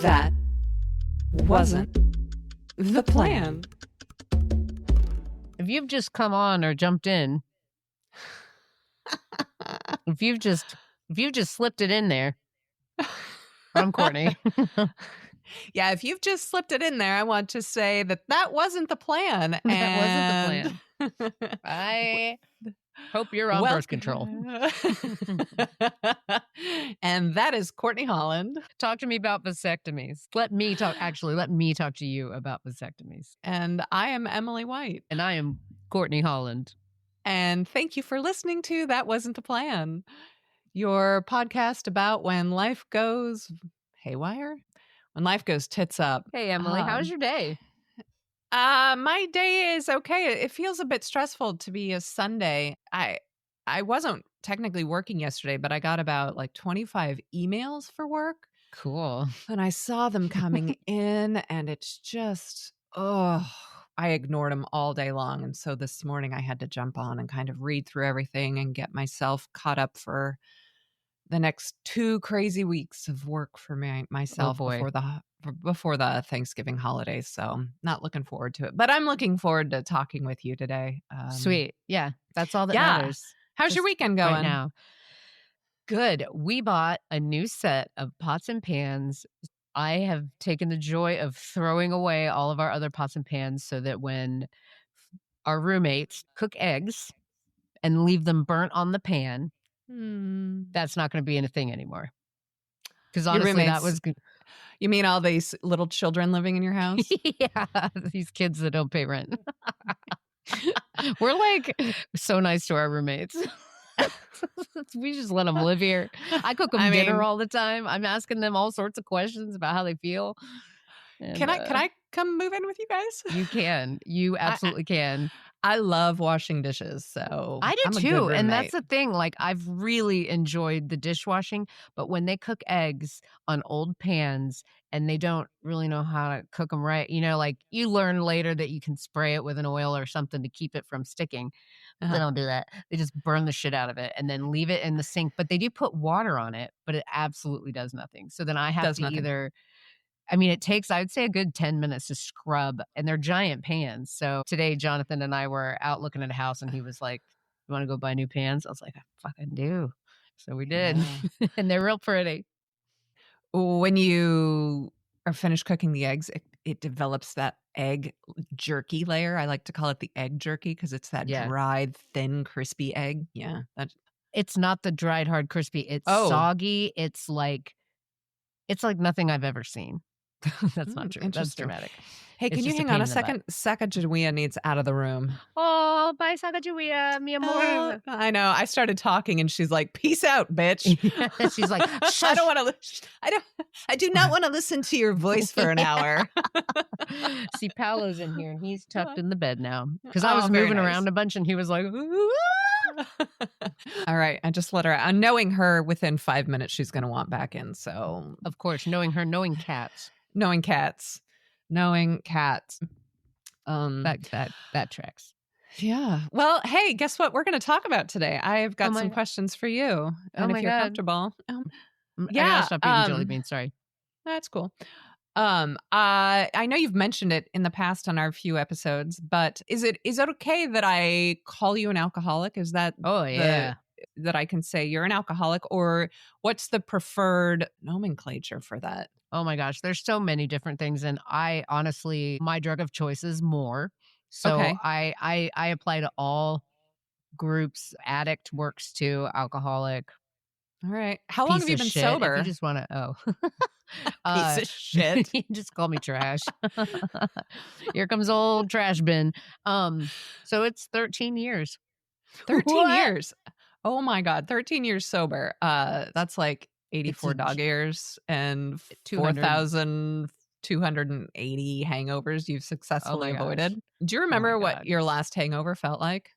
That wasn't the plan. If you've just come on or jumped in, if you've just slipped it in there, I'm Courtney. Yeah, if you've just slipped it in there, I want to say that wasn't the plan. That wasn't the plan. I hope you're on birth control. And that is Courtney Holland. Talk to me about vasectomies. Let me talk to you about vasectomies. And I am Emily White. And I am Courtney Holland. And thank you for listening to That Wasn't the Plan, your podcast about when life goes haywire, when life goes tits up. Hey, Emily, how's your day? My day is okay. It feels a bit stressful to be a Sunday. I wasn't technically working yesterday, but I got about like 25 emails for work. Cool. And I saw them coming in, and it's just, I ignored them all day long. And so this morning I had to jump on and kind of read through everything and get myself caught up for the next 2 crazy weeks of work for myself before the Thanksgiving holidays. So I'm not looking forward to it, but I'm looking forward to talking with you today. Sweet. Yeah. That's all that matters. How's your weekend going? Right now? Good. We bought a new set of pots and pans. I have taken the joy of throwing away all of our other pots and pans so that when our roommates cook eggs and leave them burnt on the pan, that's not going to be a thing anymore. Because honestly, that was good. You mean all these little children living in your house? Yeah, these kids that don't pay rent. We're like so nice to our roommates. We just let them live here. I cook them dinner all the time. I'm asking them all sorts of questions about how they feel. And, can I come move in with you guys? You can. You absolutely can. I love washing dishes, so I do too. And that's the thing. Like, I've really enjoyed the dishwashing, but when they cook eggs on old pans and they don't really know how to cook them right, like you learn later that you can spray it with an oil or something to keep it from sticking. They don't do that. They just burn the shit out of it and then leave it in the sink. But they do put water on it, but it absolutely does nothing. So then I have to either... it takes, I would say, a good 10 minutes to scrub, and they're giant pans. So today, Jonathan and I were out looking at a house, and he was like, "You want to go buy new pans?" I was like, "I fucking do." So we did. Yeah. And they're real pretty. When you are finished cooking the eggs, it develops that egg jerky layer. I like to call it the egg jerky because it's that dried, thin, crispy egg. Yeah. It's not the dried, hard, crispy. It's soggy. It's like nothing I've ever seen. That's not true. That's dramatic. Hey, can you hang on a second? Sacagawea needs out of the room. Oh, bye, Sacagawea, mi amor. I know. I started talking, and she's like, "Peace out, bitch." She's like, "Shush. I do not want to listen to your voice for an hour." See, Paolo's in here, and he's tucked in the bed now because I was moving around a bunch, and he was like, All right, I just let her out. Knowing her, within 5 minutes, she's going to want back in. So, of course, knowing her, knowing cats. Knowing cats. That tracks. Yeah. Well, hey, guess what we're going to talk about today? I've got some questions for you. And if you're comfortable. I gotta stop eating jelly beans. Sorry. That's cool. I know you've mentioned it in the past on our few episodes, but is it okay that I call you an alcoholic? Is that that I can say you're an alcoholic, or what's the preferred nomenclature for that? Oh my gosh, there's so many different things, and I honestly, my drug of choice is more. So I apply to all groups. Addict works too. Alcoholic. All right. How long have you been sober? If you just want to, piece of shit. Just call me trash. Here comes old trash bin. So it's 13 years. 13 years. Oh my God. 13 years sober. That's like 84 dog years and 4,280 hangovers you've successfully avoided. Do you remember what your last hangover felt like?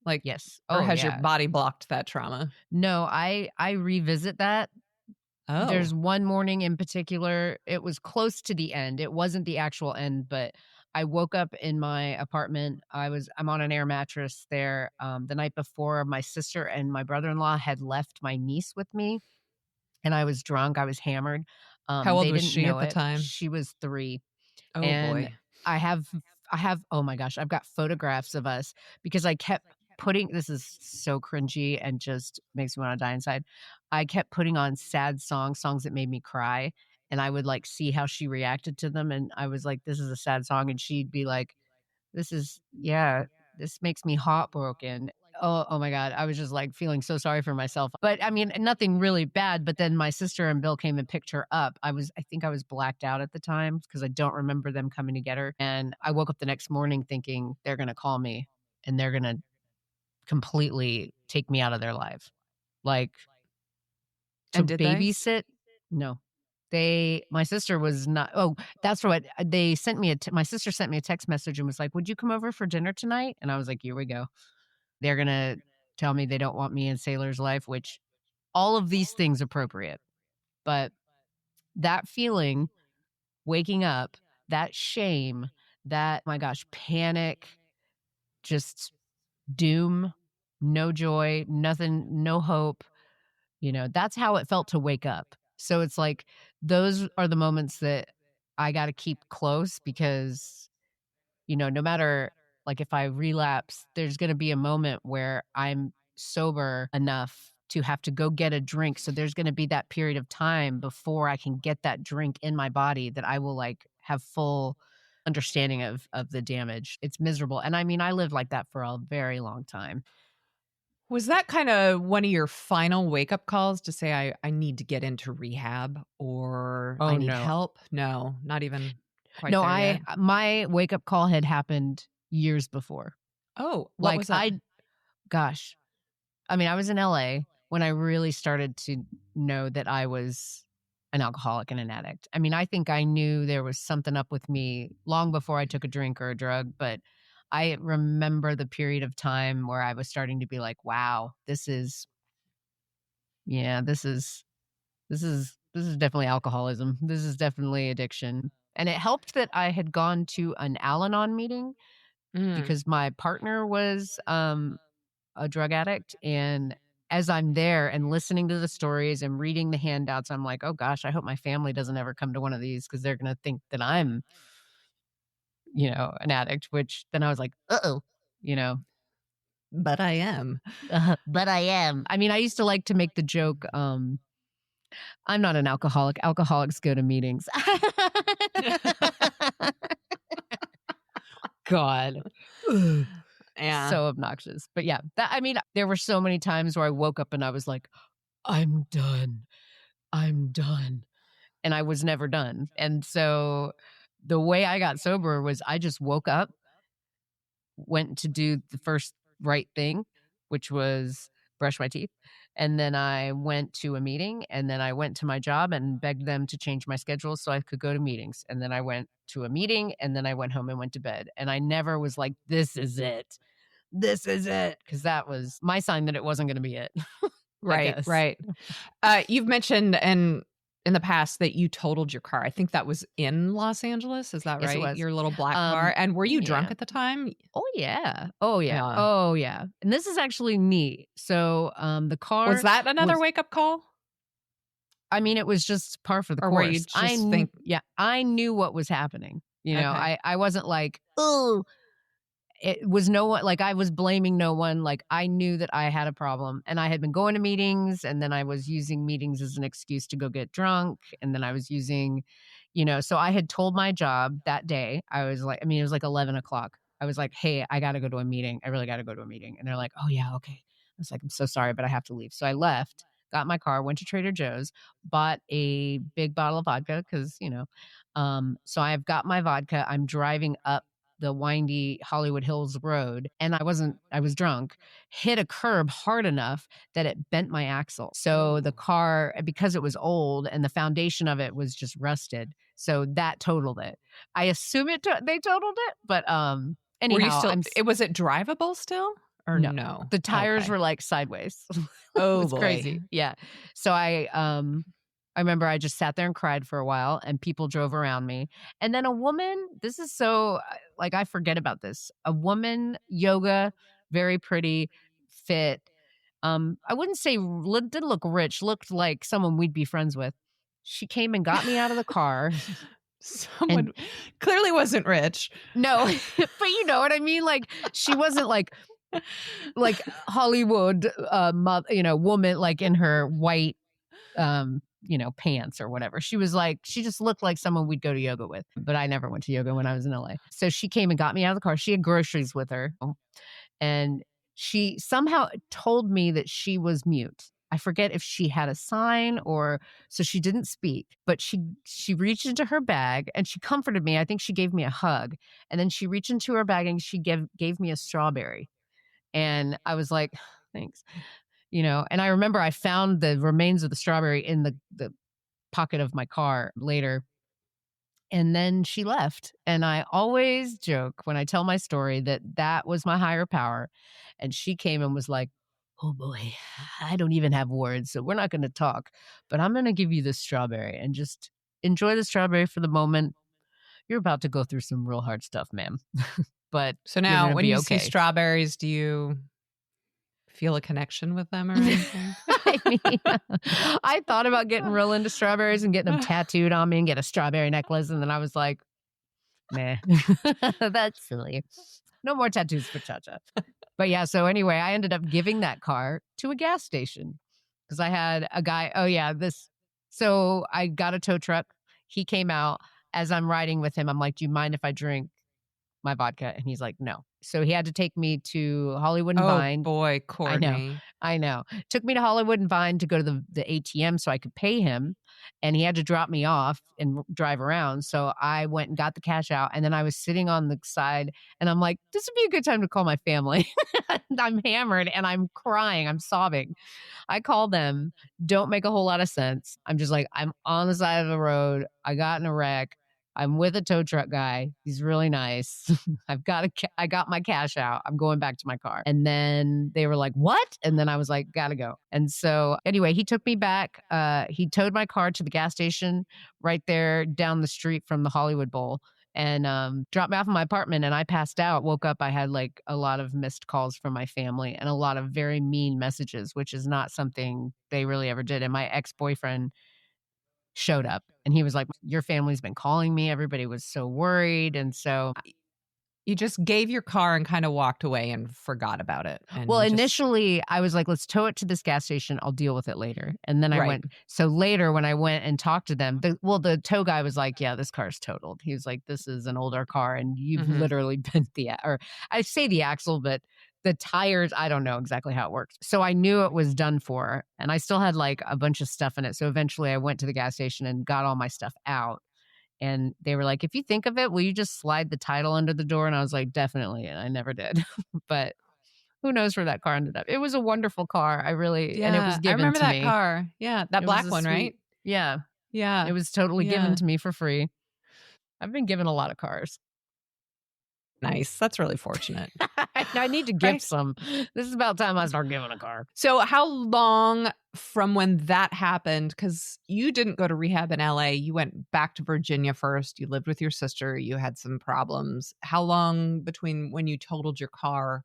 Like, yes. Or has your body blocked that trauma? No, I revisit that. Oh. There's one morning in particular, it was close to the end. It wasn't the actual end, but I woke up in my apartment. I'm on an air mattress there. The night before, my sister and my brother-in-law had left my niece with me, and I was drunk. I was hammered. How old They was didn't she at know the it. time? She was 3, Oh, and boy. I have I have oh my gosh, I've got photographs of us because I kept putting this is so cringy and just makes me wanna die inside. I kept putting on sad songs that made me cry, and I would, like, see how she reacted to them, and I was like, "This is a sad song," and she'd be like, "This is yeah, this makes me heartbroken." Oh my god, I was just, like, feeling so sorry for myself. But, I mean, nothing really bad, but then my sister and Bill came and picked her up. I think I was blacked out at the time because I don't remember them coming to get her, and I woke up the next morning thinking, "They're gonna call me, and they're gonna completely take me out of their life." Like, to And did they? babysit? No. My sister was not that's what they sent me my sister sent me a text message and was like, "Would you come over for dinner tonight?" And I was like, "Here we go. They're gonna tell me they don't want me in Sailor's life," which all of these things appropriate. But that feeling, waking up, that shame, that, my gosh, panic, just doom, no joy, nothing, no hope. That's how it felt to wake up. So it's like those are the moments that I got to keep close because, no matter like if I relapse, there's going to be a moment where I'm sober enough to have to go get a drink. So there's going to be that period of time before I can get that drink in my body that I will like have full understanding of the damage. It's miserable. And I mean, I lived like that for a very long time. Was that kinda one of your final wake-up calls to say, I need to get into rehab or I Oh need no. help? No, not even quite No, there yet? my wake up call had happened years before. Oh, what Like, was that? gosh, I mean, I was in LA when I really started to know that I was an alcoholic and an addict. I mean, I think I knew there was something up with me long before I took a drink or a drug, but I remember the period of time where I was starting to be like, wow, yeah, this is definitely alcoholism. This is definitely addiction. And it helped that I had gone to an Al-Anon meeting Mm. because my partner was, a drug addict, and as I'm there and listening to the stories and reading the handouts, I'm like, "Oh gosh, I hope my family doesn't ever come to one of these because 'cause they're gonna think that I'm, an addict," which then I was like, "Uh-oh," you know? But I am. But I am. I mean, I used to like to make the joke, I'm not an alcoholic. Alcoholics go to meetings. God. Ugh. Yeah. So obnoxious. But yeah, I mean, there were so many times where I woke up and I was like, "I'm done. I'm done." And I was never done. And so the way I got sober was I just woke up, went to do the first right thing, which was brush my teeth. And then I went to a meeting, and then I went to my job and begged them to change my schedule so I could go to meetings. And then I went to a meeting, and then I went home and went to bed. And I never was like, "This is it. This is it." Because that was my sign that it wasn't going to be it, I Right, guess. right. You've mentioned in the past that you totaled your car. I think that was in Los Angeles, is that Yes, it right? was. Your little black car, Um, and were you drunk yeah. at the time? Oh, yeah. Oh, yeah. Yeah. Oh, yeah. And this is actually me. So, the Was car that another was wake-up call? I mean, it was just par for the Or were you course. just think Yeah, I knew what was happening. okay. I wasn't like, "Oh," it was no one like, I was blaming no one, like, I knew that I had a problem, and I had been going to meetings, and then I was using meetings as an excuse to go get drunk, and then I was using so I had told my job that day, I was like I mean, it was like 11 o'clock. I was like, "Hey, I gotta go to a meeting. I really gotta go to a meeting." And they're like, "Oh, yeah, okay." I was like, "I'm so sorry, but I have to leave." So I left, got my car, went to Trader Joe's, bought a big bottle of vodka because so I've got my vodka, I'm driving up the windy Hollywood Hills road, and I was drunk, hit a curb hard enough that it bent my axle. So the Oh. car, because it was old and the foundation of it was just rusted, so that totaled it. I assume they totaled it, but, Were you anyhow, still was it drivable still or no. no? The tires Okay. were, like, sideways. It Oh, was boy. crazy. Yeah. So I remember I just sat there and cried for a while, and people drove around me, and then a woman this is so like, I forget about this. A woman, yoga, very pretty, fit, I wouldn't say didn't look rich, looked like someone we'd be friends with. She came and got me out of the car and Someone clearly wasn't rich. no, but you know what I mean? Like, she wasn't like Hollywood, woman, like in her white, pants or whatever. She was like, she just looked like someone we'd go to yoga with, but I never went to yoga when I was in LA. So she came and got me out of the car. She had groceries with her. And she somehow told me that she was mute. I forget if she had a sign or so she didn't speak, but she reached into her bag and she comforted me. I think she gave me a hug. And then she reached into her bag and she gave me a strawberry. And I was like, thanks. And I remember I found the remains of the strawberry in the pocket of my car later. And then she left. And I always joke when I tell my story that that was my higher power. And she came and was like, oh boy, I don't even have words. So we're not going to talk, but I'm going to give you this strawberry and just enjoy the strawberry for the moment. You're about to go through some real hard stuff, ma'am. But So you're now going to when be you see okay. strawberries, do you feel a connection with them or anything? I mean, I thought about getting real into strawberries and getting them tattooed on me and get a strawberry necklace. And then I was like, meh, that's silly. No more tattoos for Cha-Cha. But yeah, so anyway, I ended up giving that car to a gas station because I had a guy. Oh, yeah, So I got a tow truck. He came out as I'm riding with him. I'm like, do you mind if I drink my vodka? And he's like, no. So he had to take me to Hollywood and Oh Vine. boy, I know. Courtney. I know. Took me to Hollywood and Vine to go to the ATM so I could pay him. And he had to drop me off and drive around. So I went and got the cash out. And then I was sitting on the side and I'm like, this would be a good time to call my family. I'm hammered and I'm crying. I'm sobbing. I call them, don't make a whole lot of sense. I'm just like, I'm on the side of the road. I got in a wreck. I'm with a tow truck guy. He's really nice. I got my cash out. I'm going back to my car. And then they were like, what? And then I was like, gotta go. And so anyway, he took me back. He towed my car to the gas station right there down the street from the Hollywood Bowl and dropped me off in my apartment. And I passed out, woke up. I had like a lot of missed calls from my family and a lot of very mean messages, which is not something they really ever did. And my ex-boyfriend showed up and he was like, your family's been calling me. Everybody was so worried. And so, You just gave your car and kind of walked away and forgot about it. well, And just initially I was like, let's tow it to this gas station. I'll deal with it later. And then I right. went. So later when I went and talked to them, the tow guy was like, yeah, this car's totaled. He was like, this is an older car and you've Mhm. literally bent or I say the axle, but the tires, I don't know exactly how it works. So I knew it was done for and I still had like a bunch of stuff in it. So eventually I went to the gas station and got all my stuff out. And they were like, if you think of it, will you just slide the title under the door? And I was like, definitely. And I never did. But who knows where that car ended up? It was a wonderful car. And it was Yeah, I given remember to that me. car. Yeah, that It was black a one, sweet, right? yeah, Yeah. it was totally given Yeah. to me for free. I've been given a lot of cars. Nice. That's really fortunate. I need to gift Right. some. This is about time I start giving a car. So how long from when that happened, because you didn't go to rehab in LA, you went back to Virginia first, you lived with your sister, you had some problems. How long between when you totaled your car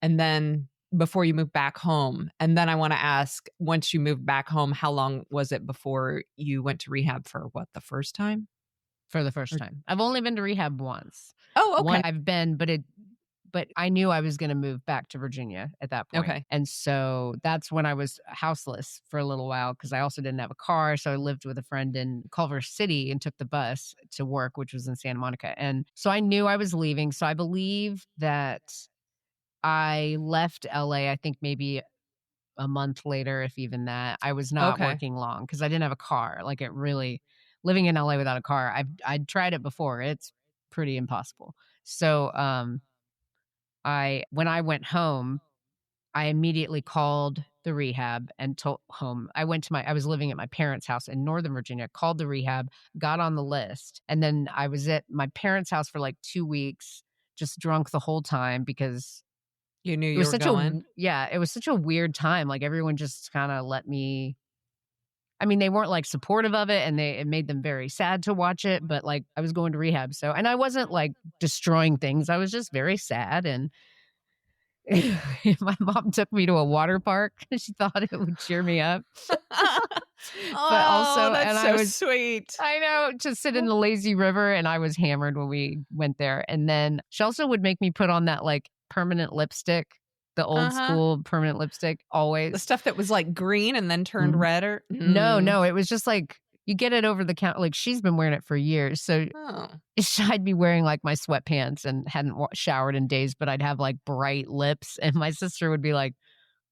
and then before you moved back home? And then I wanna ask, once you moved back home, how long was it before you went to rehab for what, the first time? For the first Or time. I've only been to rehab once. Oh, One okay. I've been, but I knew I was going to move back to Virginia at that point. Okay. And so that's when I was houseless for a little while because I also didn't have a car. So I lived with a friend in Culver City and took the bus to work, which was in Santa Monica. And so I knew I was leaving. So I believe that I left LA, I think maybe a month later, if even that. I was not Okay. working long because I didn't have a car. Like it really, living in LA without a car, I'd tried it before. It's pretty impossible. So when I went home, I immediately called the rehab and told home. I was living at my parents' house in Northern Virginia, called the rehab, got on the list. And then I was at my parents' house for like 2 weeks, just drunk the whole time because You knew it you was were such going? it was such a weird time. Like everyone just kind of let me, I mean, they weren't like supportive of it and it made them very sad to watch it, but like I was going to rehab. So, and I wasn't like destroying things. I was just very sad and my mom took me to a water park. She thought it would cheer me up. But Oh, also that's and I so was sweet. I know, just sit in the lazy river, and I was hammered when we went there, and then she also would make me put on that, like, permanent lipstick, the old Uh-huh. school permanent lipstick, The always. stuff that was, like, green and then turned Mhm. red or No, no, it was just, like, you get it over the counter like, she's been wearing it for years, so Oh. I'd be wearing, like, my sweatpants and hadn't showered in days, but I'd have, like, bright lips, and my sister would be like,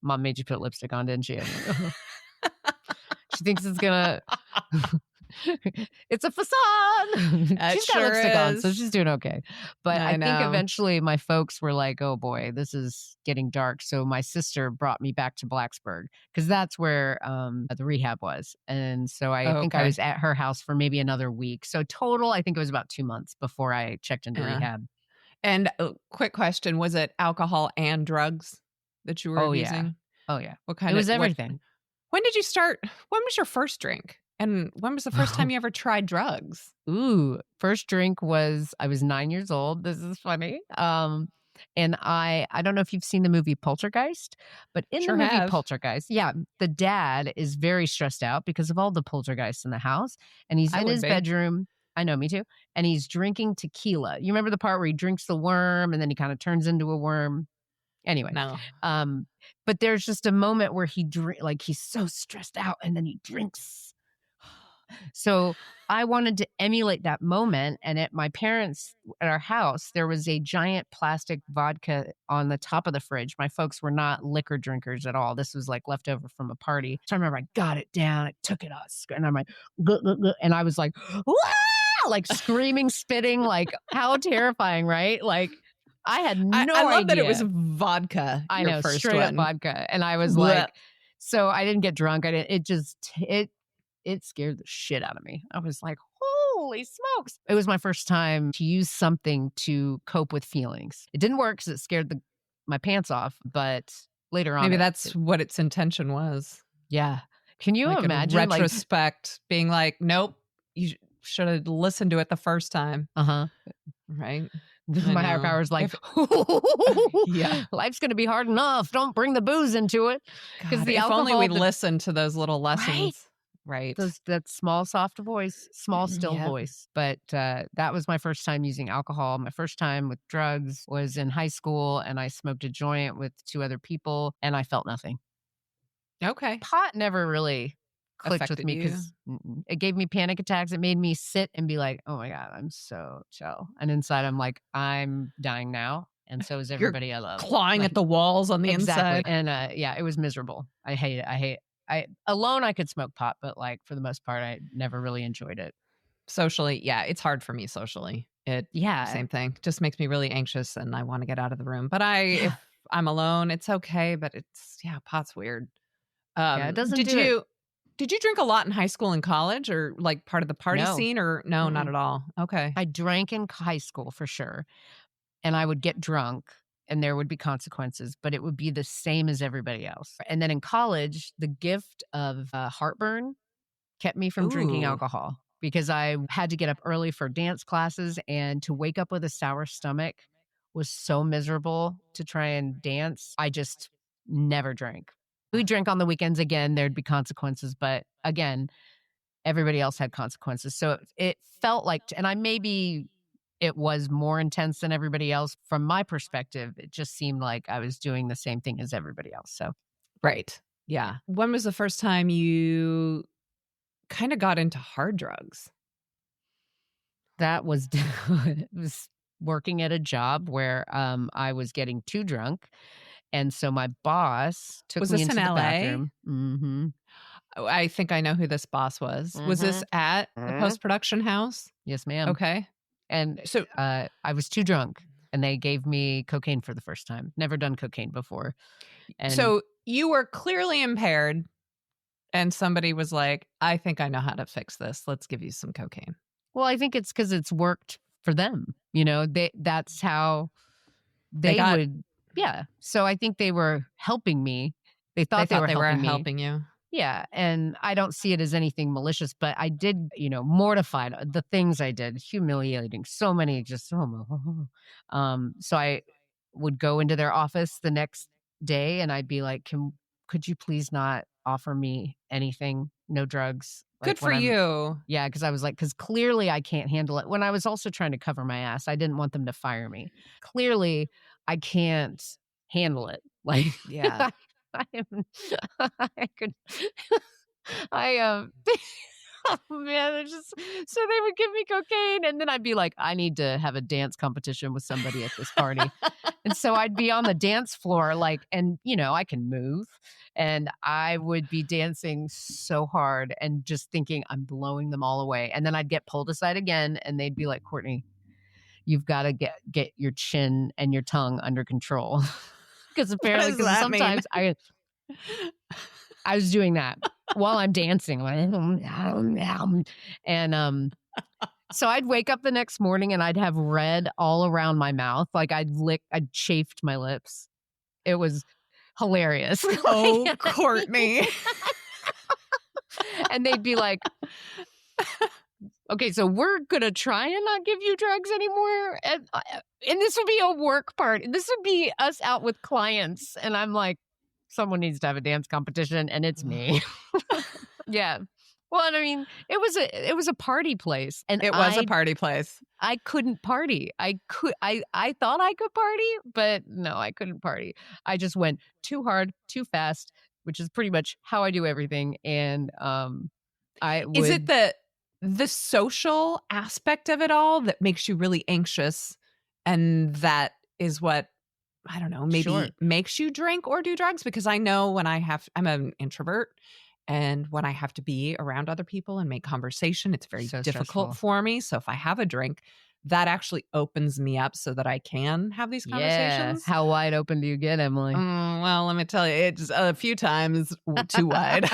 "Mom made you put lipstick on, didn't she?" I'm like, "Uh-huh." She thinks it's gonna it's a facade. It She's got sure lipstick on, so is. she's doing okay. But I I think know. eventually my folks were like, "Oh boy, this is getting dark." So my sister brought me back to Blacksburg because that's where the rehab was. And so I Oh, think I okay. was at her house for maybe another week. So total, I think it was about 2 months before I checked into Yeah. rehab. And, quick question, was it alcohol and drugs that you were Oh yeah. abusing? Oh yeah. What It kind of was what everything. when did you start when was your first drink? And when was the first time you ever tried drugs? Ooh, first drink was I was 9 years old. This is funny. And I don't know if you've seen the movie Poltergeist, but in the Sure movie have. Poltergeist, yeah, the dad is very stressed out because of all the poltergeists in the house, and he's I in would his be. bedroom. I know, me too. And he's drinking tequila. You remember the part where he drinks the worm and then he kind of turns into a worm? Anyway, No. um, but there's just a moment where like he's so stressed out and then he drinks. So I wanted to emulate that moment. And at my parents, at our house, there was a giant plastic vodka on the top of the fridge. My folks were not liquor drinkers at all. This was like leftover from a party. So I remember I got it down, I took it out, and I'm like, "Guh, guh, guh," and I was like, "Wah!" Like screaming, spitting, like how terrifying, right? Like I had I no love that it was idea. vodka, I your know, first straight up one. vodka. And I was Blech. like, so I didn't get drunk. I didn't, it just, it scared the shit out of me. I was like, holy smokes. It was my first time to use something to cope with feelings. It didn't work because it scared my pants off, but later on, Maybe that's what its intention was. yeah. Can you Like, in imagine? Like, retrospect, being like, "Nope, you should have listened to it the first time." uh huh. Right? I My higher know. power is like, If yeah. life's going to be hard enough. Don't bring the booze into it because God, the if only we alcohol, listened to those little right? lessons. Right. That small, soft voice, small, still Yep. voice. But that was my first time using alcohol. My first time with drugs was in high school, and I smoked a joint with two other people, and I felt nothing. Okay. Pot never really clicked with Affected me you. because it gave me panic attacks. It made me sit and be like, oh my God, I'm so chill. And inside, I'm like, I'm dying now. And so is You're everybody I love. clawing at Like, the walls on the exactly. inside. And yeah, it was miserable. I hate it. I alone, I could smoke pot, but like for the most part, I never really enjoyed it. Socially, yeah, it's hard for me socially. It Yeah. same thing. Just makes me really anxious and I wanna get out of the room. But I Yeah. if I'm alone, it's okay, but it's yeah, pot's weird. Yeah. It doesn't Did do it. you drink a lot in high school and college or, like, part of the party No. scene or no, not Mm-mm. at all? Okay. I drank in high school for sure. And I would get drunk and there would be consequences, but it would be the same as everybody else. And then in college, the gift of heartburn kept me from drinking Ooh, alcohol because I had to get up early for dance classes, and to wake up with a sour stomach was so miserable to try and dance. I just never drank. We drank on the weekends again, there'd be consequences, but again, everybody else had consequences. So it felt like, and I maybe it was more intense than everybody else. From my perspective, it just seemed like I was doing the same thing as everybody else. So right. yeah, Yeah. When was the first time you kinda got into hard drugs? that was it was working at a job where I was getting too drunk. And so my boss took Was me this in into the LA? bathroom. Mm-hmm. Oh, I think I know who this boss was. Was this Mm-hmm. at the post-production house? Yes, ma'am. Okay. And So I was too drunk, and they gave me cocaine for the first time. Never done cocaine before. And so you were clearly impaired and somebody was like, "I think I know how to fix this. Let's give you some cocaine." well, I think it's because it's worked for them. That's how They they got would. Yeah. So I think they were helping me. They they thought they thought were they were helping me. helping you. Yeah, and I don't see it as anything malicious, but I did, mortified the things I did, humiliating, so many, just so I would go into their office the next day and I'd be like, could you please not offer me anything? no drugs. Like Good for when I'm you. yeah, because I was like, because clearly I can't handle it. When I was also trying to cover my ass, I didn't want them to fire me. Clearly, I can't handle it. Like, Yeah. I am, I could, I oh man, it's just so they would give me cocaine, and then I'd be like, I need to have a dance competition with somebody at this party. And so I'd be on the dance floor, like, and I can move, and I would be dancing so hard and just thinking I'm blowing them all away. And then I'd get pulled aside again, and they'd be like, Courtney, you've got to get your chin and your tongue under control. Because What apparently, does because that mean? sometimes I was doing that while I'm dancing, like, and so I'd wake up the next morning and I'd have red all around my mouth, like I'd chafed my lips. It was hilarious. Oh, Courtney. And they'd be like, "Okay, so we're gonna try and not give you drugs anymore," and this would be a work part. This would be us out with clients, and I'm like, "Someone needs to have a dance competition, and it's me." Yeah. Well, and I mean, it was a party place, and It was a party place. I couldn't party. I thought I could party, but no, I couldn't party. I just went too hard, too fast, which is pretty much how I do everything. And I Is it would the social aspect of it all that makes you really anxious, and that is what, I don't know, sure, maybe makes you drink or do drugs? Because I know when I'm an introvert, and when I have to be around other people and make conversation, it's very so difficult stressful. for me. So if I have a drink, that actually opens me up so that I can have these Yeah. conversations. How wide open do you get, Emily? Well, let me tell you, it's a few times too wide.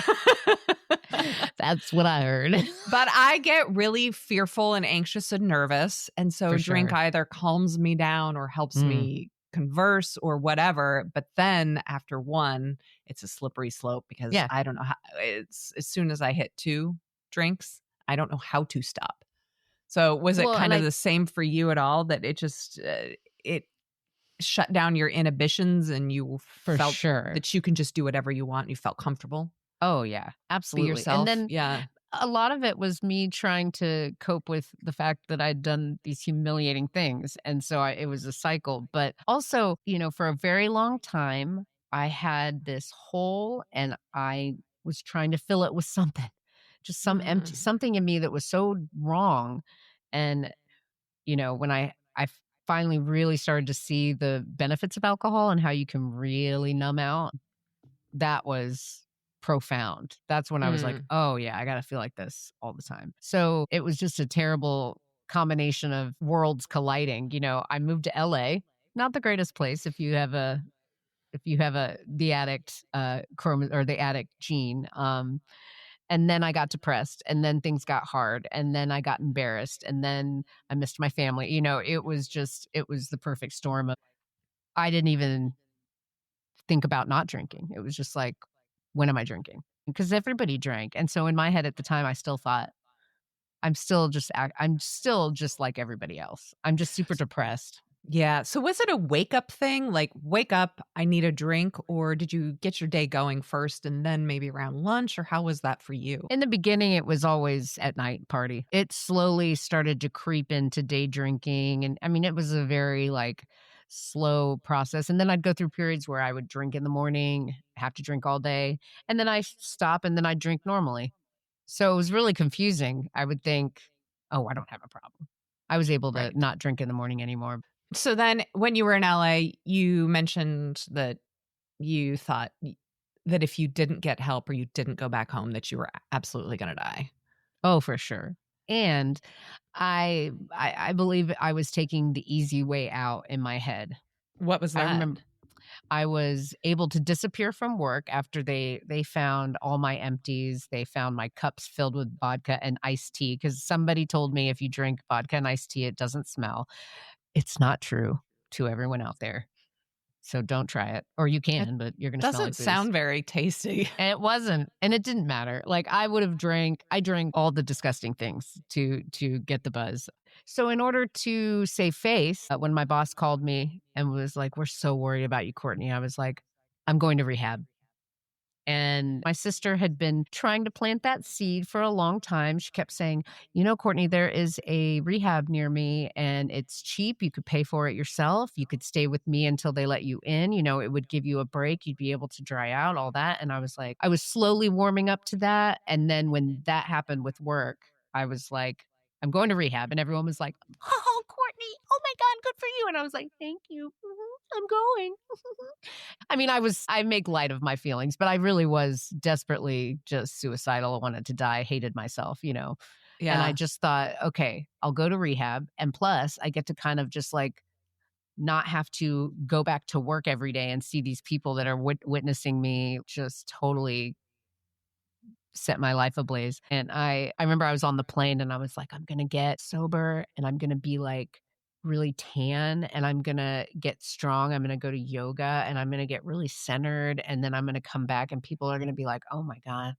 That's what I heard. But I get really fearful and anxious and nervous. And so For drink sure. either calms me down or helps Mm. me converse or whatever. But then after one, it's a slippery slope because Yeah. I don't know how, it's as soon as I hit two drinks, I don't know how to stop. So was it Well, and kind of the same for you at all, that it just, it shut down your inhibitions and you for felt sure. that you can just do whatever you want? And you felt comfortable, Oh yeah, be absolutely. And yourself. then Yeah. a lot of it was me trying to cope with the fact that I'd done these humiliating things. And so it was a cycle. But also, for a very long time, I had this hole and I was trying to fill it with something, just some empty, Mm. something in me that was so wrong. And, when I finally really started to see the benefits of alcohol and how you can really numb out, that was profound. That's when I was like, Mm. "Oh, yeah, I gotta feel like this all the time." So, it was just a terrible combination of worlds colliding. I moved to LA, not the greatest place if you have the addict, or the addict gene, and then I got depressed, and then things got hard, and then I got embarrassed, and then I missed my family. It was the perfect storm of I didn't even think about not drinking. It was just like, when am I drinking? Because everybody drank. And so in my head at the time, I still thought, I'm still just like everybody else. I'm just super depressed. Yeah. So was it a wake up thing? Like, wake up, I need a drink? Or did you get your day going first and then maybe around lunch? Or how was that for you? In the beginning, it was always at night party. It slowly started to creep into day drinking. And I mean, it was a very like slow process. And then I'd go through periods where I would drink in the morning, have to drink all day. And then I stop and then I drink normally. So it was really confusing. I would think, oh, I don't have a problem. I was able to Right. not drink in the morning anymore. So then when you were in LA, you mentioned that you thought that if you didn't get help or you didn't go back home, that you were absolutely going to die. Oh, for sure. And I believe I was taking the easy way out in my head. What was I that? remember I was able to disappear from work after they found all my empties. They found my cups filled with vodka and iced tea because somebody told me if you drink vodka and iced tea, it doesn't smell. It's not true to everyone out there. So don't try it. Or you It can, but you're going to smell doesn't like booze. sound very tasty. And it wasn't. And it didn't matter. Like I drank all the disgusting things to get the buzz. So in order to save face, when my boss called me and was like, "We're so worried about you, Courtney," I was like, "I'm going to rehab." And my sister had been trying to plant that seed for a long time. She kept saying, Courtney, there is a rehab near me and it's cheap. You could pay for it yourself. You could stay with me until they let you in. It would give you a break. You'd be able to dry out, all that. And I was like, I was slowly warming up to that. And then when that happened with work, I was like, I'm going to rehab. And everyone was like, oh, Courtney, oh my God, good for you. And I was like, thank you. I'm going. I make light of my feelings, but I really was desperately just suicidal. I wanted to die, hated myself. And I Yeah. just thought, okay, I'll go to rehab. And plus, I get to kind of just like not have to go back to work every day and see these people that are witnessing me just totally set my life ablaze. And I remember I was on the plane and I was like, I'm going to get sober and I'm going to be like really tan and I'm going to get strong. I'm going to go to yoga and I'm going to get really centered. And then I'm going to come back and people are going to be like, oh my God,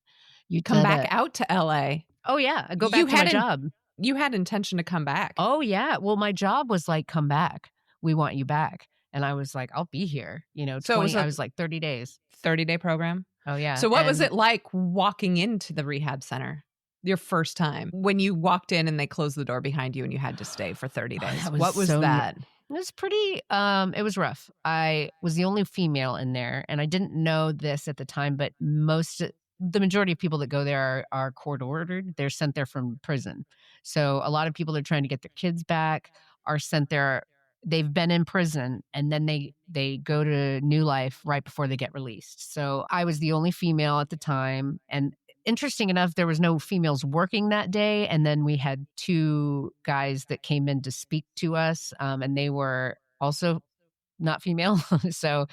you Come did back it. out to LA. Oh, yeah. I go You back to my had in job. you had intention to come back. Oh, yeah. Well, my job was like, come back. We want you back. And I was like, I'll be here, So it was I a was like 30 days. 30-day program? Oh, yeah. So what was And it like walking into the rehab center your first time? When you walked in and they closed the door behind you and you had to stay for 30 oh, days. that was What was so that? it was pretty it was rough. I was the only female in there and I didn't know this at the time, but the majority of people that go there are court ordered. They're sent there from prison. So a lot of people that are trying to get their kids back are sent there. They've been in prison and then they go to new life right before they get released. So I was the only female at the time, and interesting enough, there was no females working that day. And then we had two guys that came in to speak to us, and they were also not female. So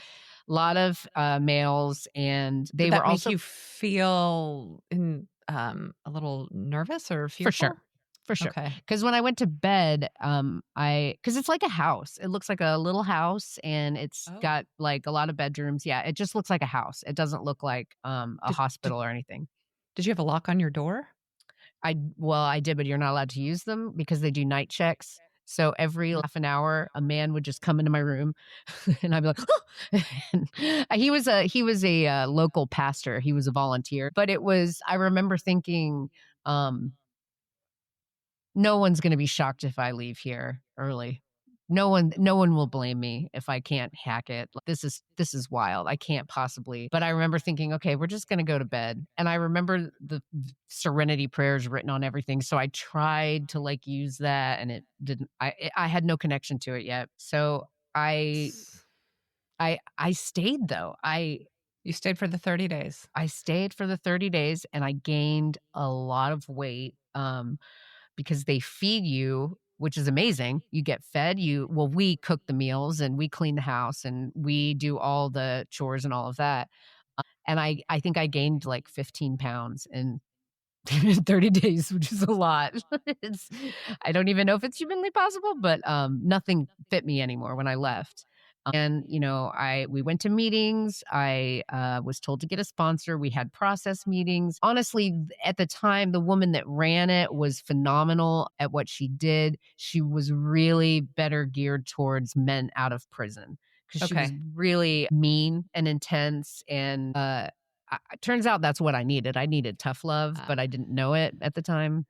a lot of males, and they Did were that make also you feel a little nervous or for sure. fearful? For sure. Okay. Because when I went to bed, because it's like a house. It looks like a little house and it's Oh. got like a lot of bedrooms. Yeah, it just looks like a house. It doesn't look like a Did did hospital or anything. did you have a lock on your door? I did, but you're not allowed to use them because they do night checks. So every half an hour, a man would just come into my room, and I'd be like, and he was a local pastor. He was a volunteer, but it was. I remember thinking, um, no one's going to be shocked if I leave here early. No one will blame me if I can't hack it. Like, this is wild. I can't possibly. But I remember thinking, okay, we're just going to go to bed. And I remember the serenity prayers written on everything. So I tried to like use that and it didn't I had no connection to it yet. So I S- I stayed though. You stayed for the 30 days. I stayed for the 30 days and I gained a lot of weight. Because they feed you, which is amazing. You get fed. We cook the meals and we clean the house and we do all the chores and all of that. And I think I gained like 15 pounds in 30 days, which is a lot. it's, I don't even know if it's humanly possible, but nothing fit me anymore when I left. And we went to meetings. I was told to get a sponsor. We had process meetings. Honestly, at the time, the woman that ran it was phenomenal at what she did. She was really better geared towards men out of prison because she was Okay. really mean and intense. And turns out that's what I needed. I needed tough love, but I didn't know it at the time.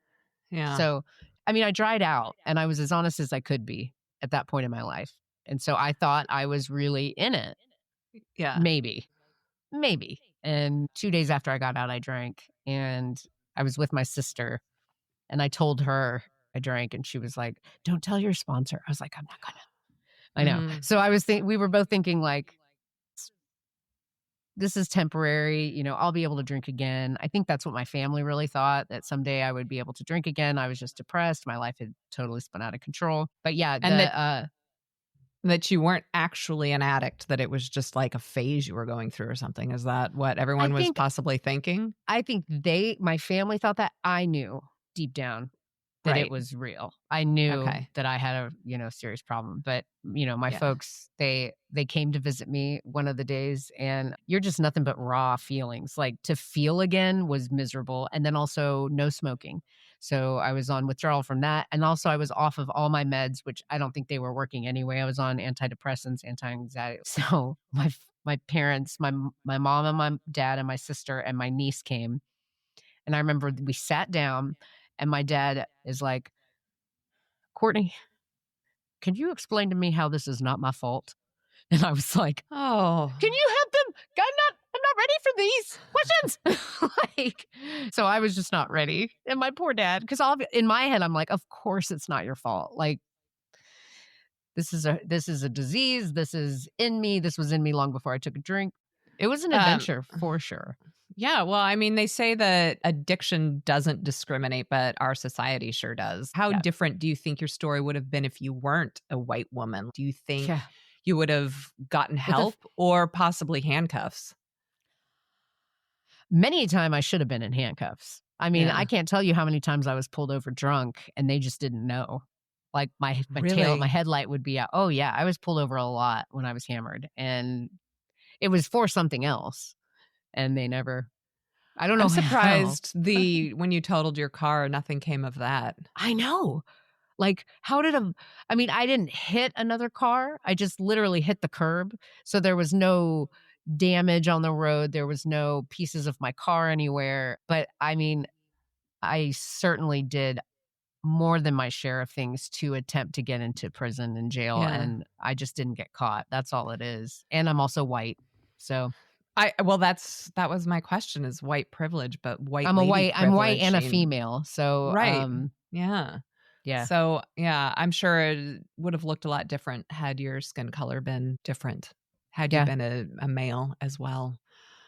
Yeah. So, I dried out and I was as honest as I could be at that point in my life. And so I thought I was really in it. Yeah. Maybe. Maybe. And 2 days after I got out, I drank and I was with my sister and I told her I drank and she was like, don't tell your sponsor. I was like, I'm not gonna. I know. Mhm. So we were both thinking like, this is temporary, I'll be able to drink again. I think that's what my family really thought, that someday I would be able to drink again. I was just depressed. My life had totally spun out of control. But yeah, And that you weren't actually an addict, that it was just like a phase you were going through or something. Is that what I everyone was think possibly thinking? my family thought that. I knew deep down that it Right. was real. I knew Okay. that I had a, serious problem, but, my Yeah. folks, they came to visit me one of the days, and you're just nothing but raw feelings. Like, to feel again was miserable, and then also no smoking. So I was on withdrawal from that, and also I was off of all my meds, which I don't think they were working anyway. I was on antidepressants, anti-anxiety. So my parents, my mom and my dad and my sister and my niece came, and I remember we sat down, and my dad is like, "Courtney, can you explain to me how this is not my fault?" And I was like, Oh. "Can you help them? I'm not ready for these questions." Like, so I was just not ready. And my poor dad, because in my head, I'm like, of course it's not your fault. Like, this is a disease. This is in me. This was in me long before I took a drink. It was an Um, adventure for sure. yeah, well, I mean, they say that addiction doesn't discriminate, but our society sure does. How Yeah. different do you think your story would have been if you weren't a white woman? Do you think Yeah. you would have gotten With a help or possibly handcuffs? Many a time I should have been in handcuffs. I mean, I Yeah. can't tell you how many times I was pulled over drunk and they just didn't know. Like my Really? headlight would be out. Oh yeah, I was pulled over a lot when I was hammered, and it was for something else. And they never. I don't I'm know how. surprised when you totaled your car, nothing came of that. I know. Like, how did a? I mean, I didn't hit another car. I just literally hit the curb. So there was no damage on the road. There was no pieces of my car anywhere. But I mean, I certainly did more than my share of things to attempt to get into prison and jail, Yeah. and I just didn't get caught. That's all it is. And I'm also white. So That was my question is white privilege, but white I'm a lady white I'm white privilege and a seem female. So right. Yeah. yeah. So, yeah, I'm sure it would have looked a lot different had your skin color been different, had you Yeah. been a male as well.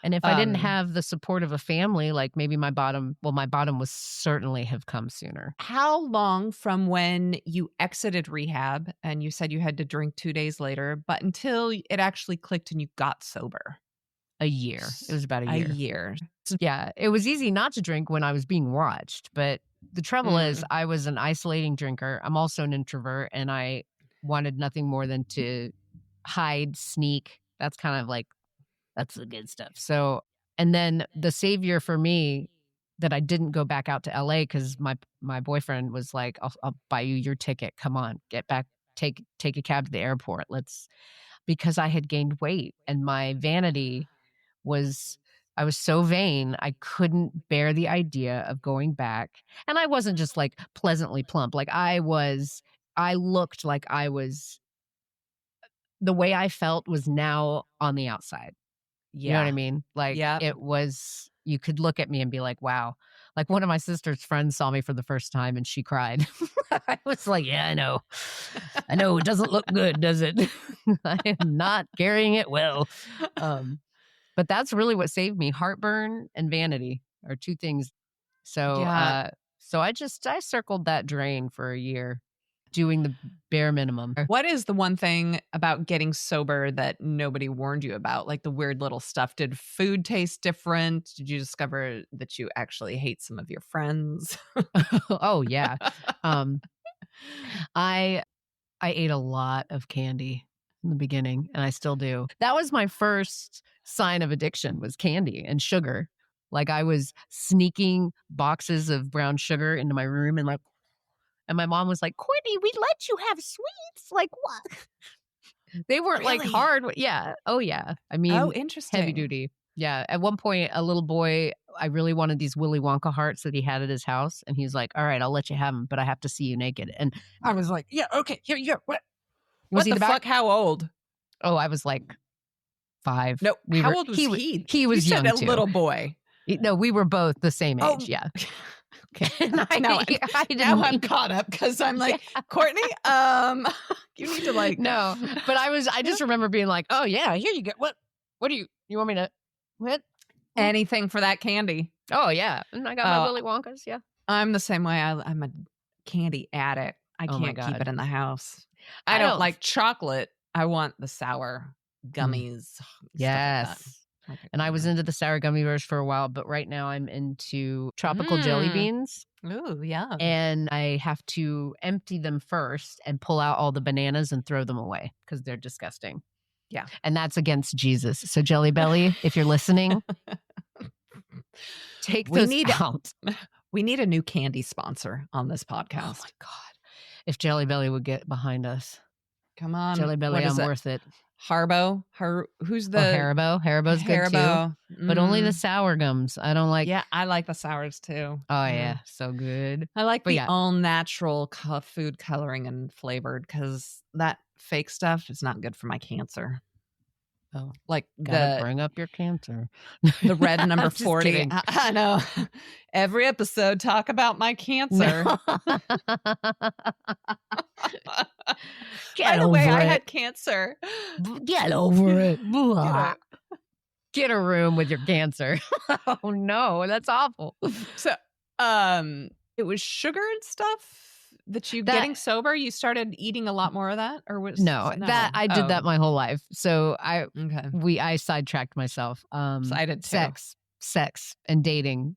And if I didn't Um, have the support of a family, like maybe my bottom was certainly have come sooner. how long from when you exited rehab and you said you had to drink 2 days later, but until it actually clicked and you got sober? A year. It was about a A year. year. Yeah, it was easy not to drink when I was being watched, but the trouble is Mm, I was an isolating drinker. I'm also an introvert, and I wanted nothing more than to hide, sneak. That's kind of like that's the good stuff. So, and then the savior for me that I didn't go back out to LA because my boyfriend was like, I'll buy you your ticket. Come on, get back, take a cab to the airport. Let's because I had gained weight and my vanity was I was so vain, I couldn't bear the idea of going back. And I wasn't just like pleasantly plump. Like I looked like I was the way I felt was now on the outside. You know what I yeah. mean? Like Yep. it was you could look at me and be like, "Wow." Like one of my sister's friends saw me for the first time and she cried. I was like, "Yeah, I know. I know it doesn't look good, does it? I am not carrying it well." Um but that's really what saved me. Heartburn and vanity are 2 things. So, Yeah. I circled that drain for a year, doing the bare minimum. What is the one thing about getting sober that nobody warned you about? Like the weird little stuff. Did food taste different? Did you discover that you actually hate some of your friends? Oh, yeah. Um, I I ate a lot of candy in the beginning, and I still do. That was my first sign of addiction was candy and sugar. Like, I was sneaking boxes of brown sugar into my room and my mom was like, "Courtney, we let you have sweets." Like, "What?" They weren't, like, Really? hard yeah. Oh, yeah. I Oh, mean, heavy interesting. duty. Yeah. At one point, a little boy I really wanted these Willy Wonka hearts that he had at his house, and he's like, "Alright, I'll let you have them, but I have to see you naked." And I was like, "Yeah, okay, here you go." What? Was What he the the back? fuck? How old? Oh, I was like 5. No, We how were old was he? he You was said young a too. little boy. No, we were both the same age, Oh, yeah. okay. And Now I now didn't I'm caught up because I'm yeah. like, Courtney, you need to like No, but I just remember being like, "Oh, yeah, here you go. What do you want me to what? Mm. anything for that candy. Oh, yeah." And I got my Oh, Willy Wonkas, yeah. I'm the same way. I'm a candy addict. I Oh my can't keep it god. in the house. I I don't don't like chocolate. I want the sour mm, gummies, stuff like that. yes. Like a And I was creamer. into the sour gummy bears for a while, but right now I'm into tropical jelly Mm. beans. Ooh, yum. And I have to empty them first and pull out all the bananas and throw them away because they're disgusting. Yeah. And that's against Jesus. So, Jelly Belly, if you're listening, take We those need out. we need a new candy sponsor on this Oh my podcast. God. If Jelly Belly would get behind us. Come on. Jelly Belly, What is I'm it? worth it. Who's Oh, the Haribo. Haribo's good too. Haribo? But only the Mm. sour gums. I don't like. Yeah, I like the sours too. Oh, Yeah. yeah. So good. I like But the yeah, all natural food coloring and flavored because that fake stuff is not good for my cancer. oh, Like gotta the bring up your cancer. red number I'm just 40. kidding. I know. Every episode talk about my cancer. No. By Get the way, over I it. had cancer. Get over it. Get a, Get a room with your cancer. Oh no, that's awful. so it was sugar and stuff that you That getting sober, you started eating a lot more of that or was no, that I did that my whole life. So Okay. I sidetracked myself. So I did too. Sex and dating.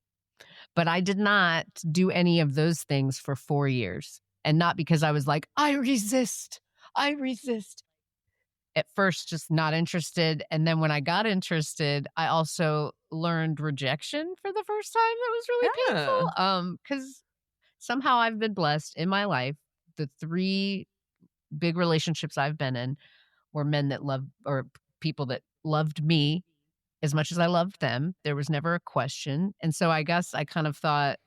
But I did not do any of those things for 4 years. And not because I was like, I resist. I resist. At first, just not interested. And then when I got interested, I also learned rejection for the first time. That was really Oh. painful. Because somehow I've been blessed in my life. The 3 big relationships I've been in were men that loved or people that loved me as much as I loved them. There was never a question. And so I guess I kind of thought,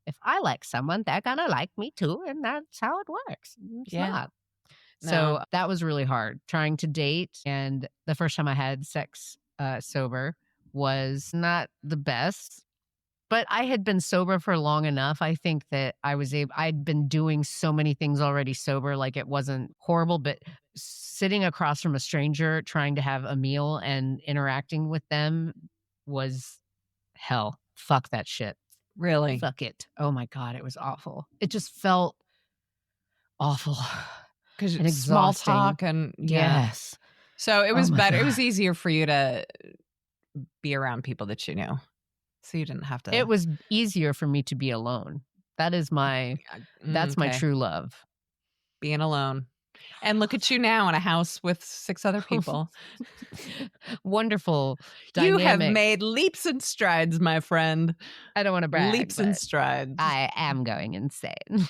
if I like someone, they're going to like me too. And that's how it works. It's Yeah. not. No. So that was really hard trying to date. And the first time I had sex sober was not the best. But I had been sober for long enough. I think that I'd been doing so many things already sober, like it wasn't horrible, but sitting across from a stranger trying to have a meal and interacting with them was hell. Fuck that shit. Really? Fuck it. Oh my God, it was awful. It just felt awful Because and small exhausting. talk and yeah. Yes. So it Oh was my better. It was God. easier for you to be around people that you knew. So you didn't have to. It was easier for me to be alone. That is that's my Okay. true love. Being alone. And look at you now in a house with 6 other people. Wonderful. You have Dynamic. made leaps and strides, my friend. I don't want to brag. Leaps and but strides. I am going insane.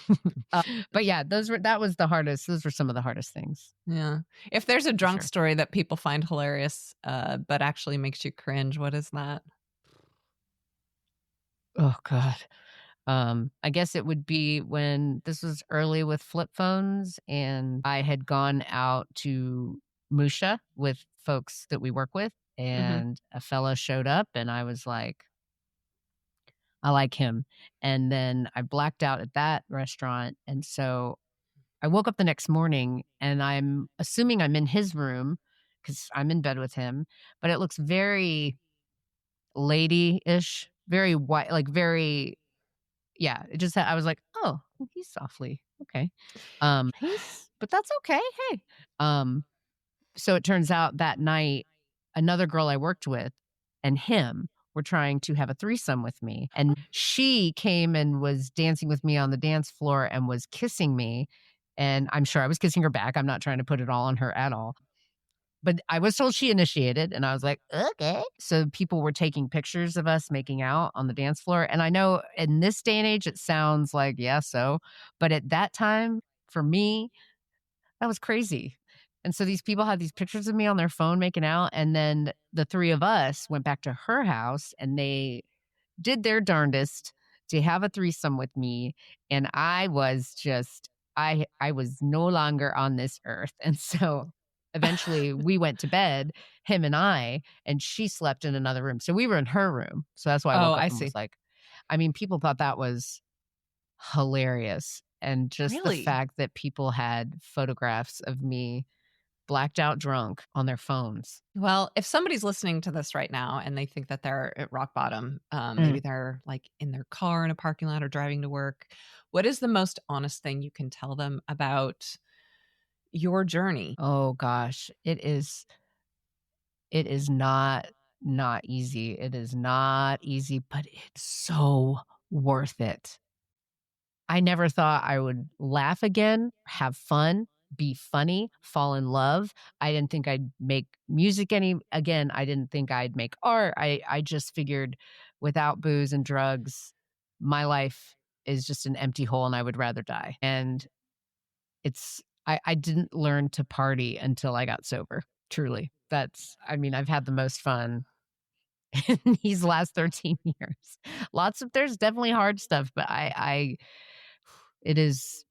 But yeah, that was the hardest. Those were some of the hardest things. Yeah. If there's a drunk sure. story that people find hilarious, but actually makes you cringe, what is that? Oh God. I guess it would be when this was early with flip phones and I had gone out to Musha with folks that we work with and a fella showed up and I was like, I like him. And then I blacked out at that restaurant. And so I woke up the next morning and I'm assuming I'm in his room because I'm in bed with him, but it looks very lady-ish, very white, like very, yeah. It just, I was like, oh, he's softly. Okay. But that's okay. Hey. So it turns out that night, another girl I worked with and him were trying to have a threesome with me. And she came and was dancing with me on the dance floor and was kissing me. And I'm sure I was kissing her back. I'm not trying to put it all on her at all. But I was told she initiated, and I was like, okay. So people were taking pictures of us making out on the dance floor. And I know in this day and age, it sounds like, yeah, so. But at that time, for me, that was crazy. And so these people had these pictures of me on their phone making out. And then the 3 of us went back to her house and they did their darndest to have a threesome with me. And I was just, I was no longer on this earth. And so eventually we went to bed, him and she slept in another room. So we were in her room. So that's why I woke up and was like, I mean, people thought that was hilarious. And just the fact that people had photographs of me blacked out drunk on their phones. Well, if somebody's listening to this right now and they think that they're at rock bottom, maybe they're like in their car in a parking lot or driving to work, what is the most honest thing you can tell them about your journey? Oh gosh, it is not not easy. It is not easy, but it's so worth it. I never thought I would laugh again, have fun, be funny, fall in love. I didn't think I'd make music any again. I didn't think I'd make art. I just figured without booze and drugs, my life is just an empty hole and I would rather die. And I didn't learn to party until I got sober. Truly. I mean, I've had the most fun in these last 13 years. There's definitely hard stuff, but it is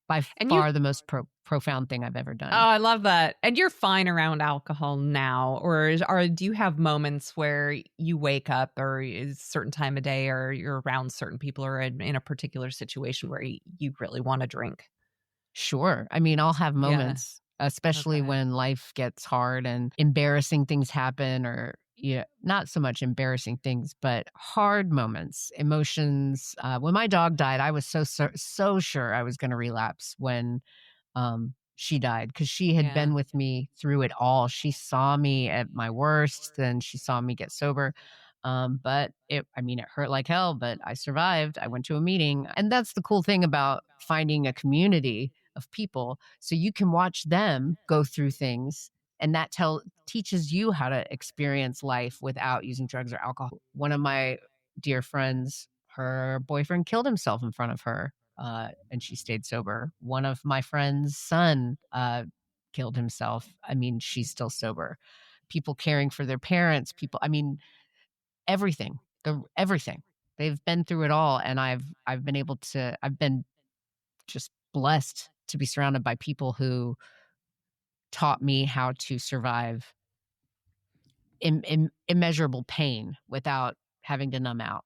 by And you far the most profound thing I've ever Oh, done. I love that. And you're fine around alcohol now, or do you have moments where you wake up or is a certain time of day or you're around certain people or in a particular situation where you really wanna drink? Sure. I mean, I'll have Yeah, moments, especially okay. when life gets hard and embarrassing things happen, or yeah, not so much embarrassing things, but hard moments, emotions. When my dog died, I was so sure I was going to relapse when she died, because she had Yeah, been with me through it all. She saw me at my worst, then she saw me get sober. But I mean, it hurt like hell, but I survived. I went to a meeting. And that's the cool thing about finding a community of people. So you can watch them go through things, and that teaches you how to experience life without using drugs or alcohol. One of my dear friends, her boyfriend killed himself in front of her, and she stayed sober. One of my friend's son killed himself. I mean, she's still sober. People caring for their parents, I mean, everything, everything. They've been through it all, and I've been just blessed to be surrounded by people who taught me how to survive immeasurable pain without having to numb out.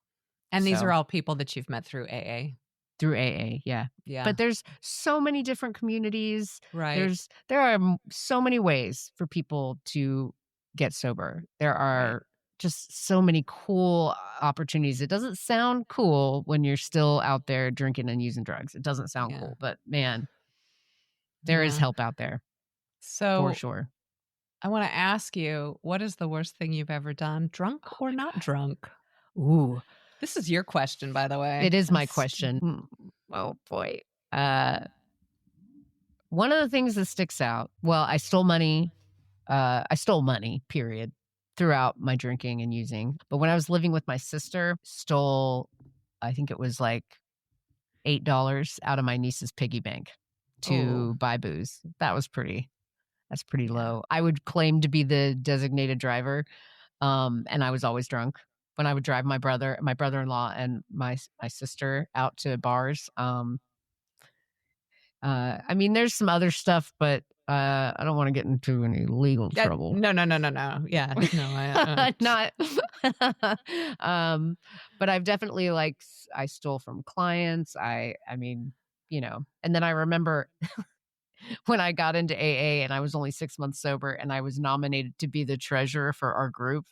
and these are So all people that you've met through AA? through AA, yeah. Yeah, But there's so many different communities. right, There are so many ways for people to get sober. There right, are just so many cool opportunities. It doesn't sound cool when you're still out there drinking and using drugs. It doesn't sound yeah, cool, but man, there is yeah. help out there for So, sure. I wanna ask you, what is the worst thing you've ever done, drunk Oh or my not god. drunk? Ooh, This is your question, by the it way. is my question. Oh boy. Uh One of the things that sticks out, well, I stole money, period, throughout my drinking and using. But when I was living with my sister, stole, I think it was like $8 out of my niece's piggy bank Oh, to buy booze. That's pretty yeah, low. I would claim to be the designated driver, and I was always drunk when I would drive my brother-in-law, and my sister out to bars. I mean, there's some other stuff, but I don't want to get into any legal yeah, trouble. no, no, no, no, no, yeah, no, Not, um, but I've definitely I stole from clients. I mean, and then I remember when I got into AA and I was only 6 months sober, and I was nominated to be the treasurer for our group,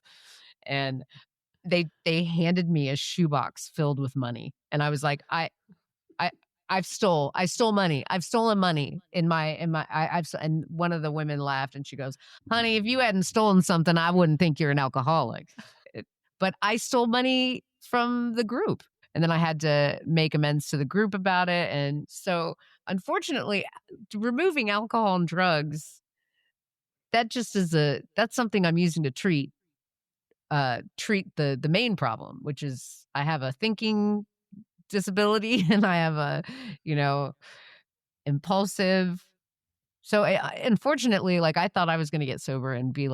and they handed me a shoebox filled with money, and I was like, I I stole money. I've stolen money and one of the women laughed and she goes, "Honey, if you hadn't stolen something, I wouldn't think you're an alcoholic." It- but I stole money from the group, and then I had to make amends to the group about it. And so, unfortunately, removing alcohol and drugs, that's something I'm using to treat the main problem, which is I have a thinking disability and I have a, you know, impulsive. So unfortunately, I thought I was going to get sober and be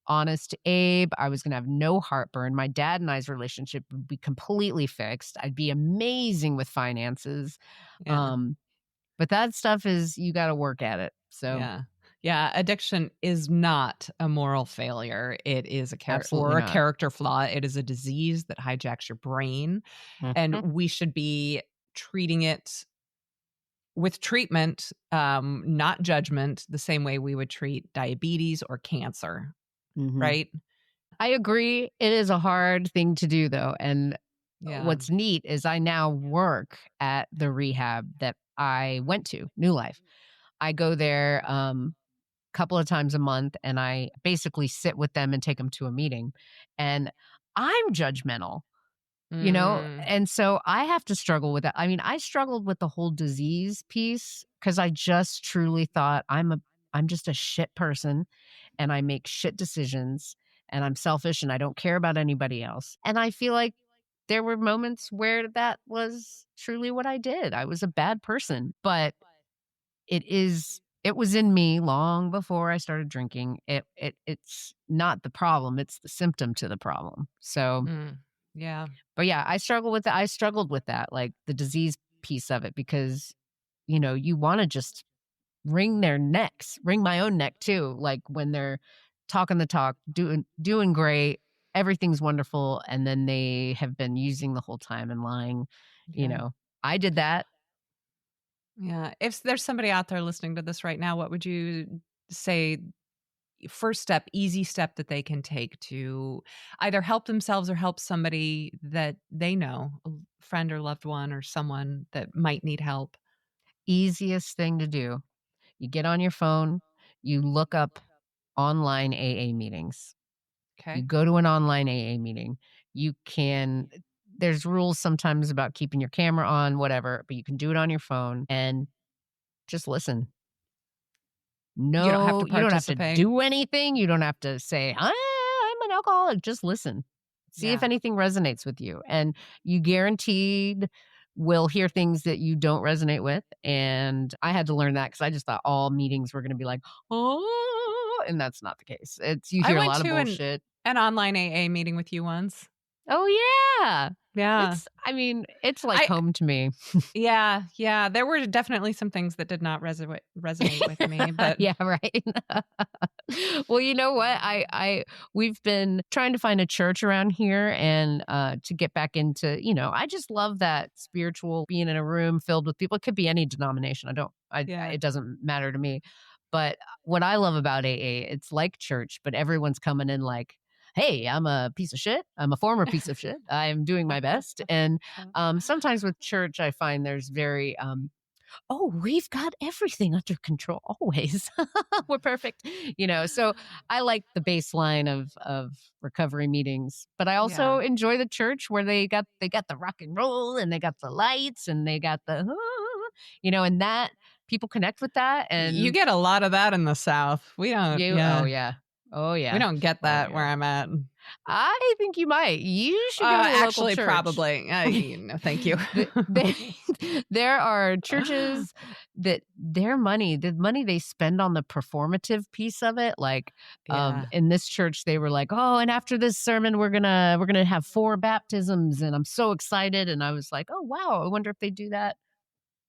honest to Abe. I was going to have no heartburn. My dad and I's relationship would be completely fixed. I'd be amazing with finances. yeah, Um, but that stuff is, you got to work at it. So yeah, yeah, addiction is not a moral failure, it is absolutely or a not. character flaw, it is a disease that hijacks your brain, and Mhm. we should be treating it with treatment, not judgment, the same way we would treat diabetes or cancer, Mhm. right? I agree. It is a hard thing to do, though. And Yeah, what's neat is I now work at the rehab that I went to, New Life. I go there. couple of times a month, and I basically sit with them and take them to a meeting. And I'm judgmental, Mm, and so I have to struggle with that. I mean, I struggled with the whole disease piece because I just truly thought I'm just a shit person and I make shit decisions and I'm selfish and I don't care about anybody else. And I feel like there were moments where that was truly what I did. I was a bad person, but it was in me long before I started drinking. It's not the problem, it's the symptom to the problem. So, mm, yeah, but yeah, I struggled with that, like the disease piece of it because, you wanna just wring my own neck too, like when they're talking the talk, doing great, everything's wonderful, and then they have been using the whole time and lying, you yeah, know. I did that. yeah. If there's somebody out there listening to this right now, what would you say first step, easy step that they can take to either help themselves or help somebody that they know, a friend or loved one or someone that might need help? Easiest thing to do. You get on your phone, you look up online AA meetings. You Okay. go to an online AA meeting. You can there's rules sometimes about keeping your camera on, whatever, but you can do it on your phone and just listen. You don't have No, to you don't have to participate. do anything. You don't have to say, I'm an alcoholic. Just listen. See if Yeah. anything resonates with you. And you guaranteed will hear things that you don't resonate with. And I had to learn that because I just thought all meetings were going to be like, oh, and that's not the case. It's you I hear a went lot of to bullshit. an online AA meeting with you once. Oh yeah. Yeah. I mean, it's like I home to me. Yeah, yeah, there were definitely some things that did not resonate with me, but Yeah, right. Well, you know what? We've been trying to find a church around here and to get back into, I just love that spiritual being in a room filled with people. It could be any denomination. yeah. It doesn't matter to me. But what I love about AA, it's like church, but everyone's coming in like, hey, I'm a piece of shit. I'm a former piece of shit. I'm doing my best. And sometimes with church, I find there's very oh, we've got everything under control always. We're perfect. So I like the baseline of recovery meetings, but I also Yeah. enjoy the church where they got the rock and roll and they got the lights and they got the and that people connect with that You and get a lot of that in the South. We don't you oh yeah, yeah. Oh we yeah. don't get Oh that where yeah. I'm at. I think you might. You should go to a local Actually, church. probably. No, thank you. There are churches that the money they spend on the performative piece of it, like Yeah. in this church, they were like, "Oh, and after this sermon, we're gonna have 4 baptisms," and I'm so excited. And I was like, "Oh wow, I wonder if they do that